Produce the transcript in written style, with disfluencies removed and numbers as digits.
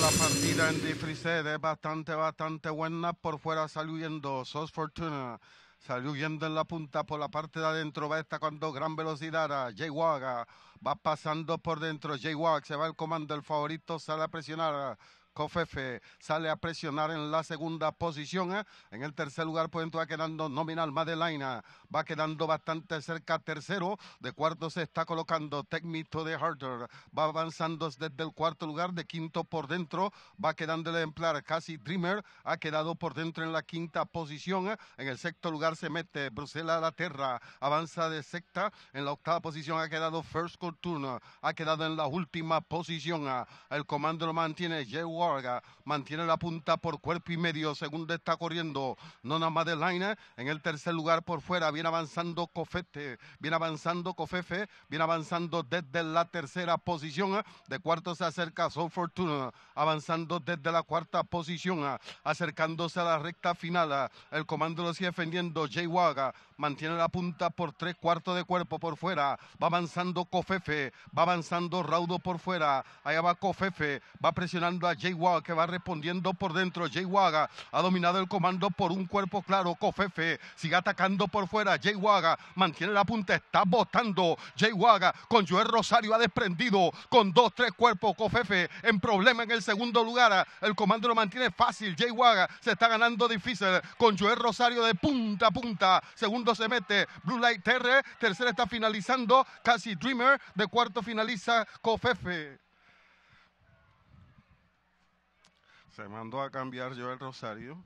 La partida en Difriset es bastante buena. Por fuera salió huyendo Sos Fortuna. Salió huyendo en la punta por la parte de adentro. Va destacando gran velocidad a Jaywalk. Va pasando por dentro. Jaywalk se va el comando. El favorito sale a presionar. Covfefe sale a presionar en la segunda posición. En el tercer lugar, pues va quedando Nominal Madeline. Va quedando bastante cerca tercero. De cuarto se está colocando Take Me to the Harder. Va avanzando desde el cuarto lugar. De quinto por dentro va quedando el ejemplar Casi Dreamer. Ha quedado por dentro en la quinta posición. En el sexto lugar se mete Bruselas La Terra. Avanza de sexta. En la octava posición ha quedado First Culture. Ha quedado en la última posición. El comando lo mantiene Jaywalk. Mantiene la punta por cuerpo y medio. Segundo está corriendo Nona Madeline. En el tercer lugar por fuera viene avanzando Cofete. Viene avanzando Covfefe. Viene avanzando desde la tercera posición. De cuarto se acerca Soul Fortuna. Avanzando desde la cuarta posición. Acercándose a la recta final. El comando lo sigue defendiendo Jaywalk. Mantiene la punta por 3/4 de cuerpo por fuera. Va avanzando Covfefe. Va avanzando Raudo por fuera. Allá va Covfefe. Va presionando a Jaywalk, que va respondiendo por dentro. Jaywalk ha dominado el comando por un cuerpo claro. Covfefe sigue atacando por fuera. Jaywalk mantiene la punta, está botando. Jaywalk con Joel Rosario ha desprendido con 2-3 cuerpos. Covfefe en problema en el segundo lugar. El comando lo mantiene fácil. Jaywalk se está ganando difícil con Joel Rosario de punta a punta. Segundo se mete Blue Light Terre. Tercera está finalizando Casi Dreamer. De cuarto finaliza Covfefe. Se mandó a cambiar Joel Rosario.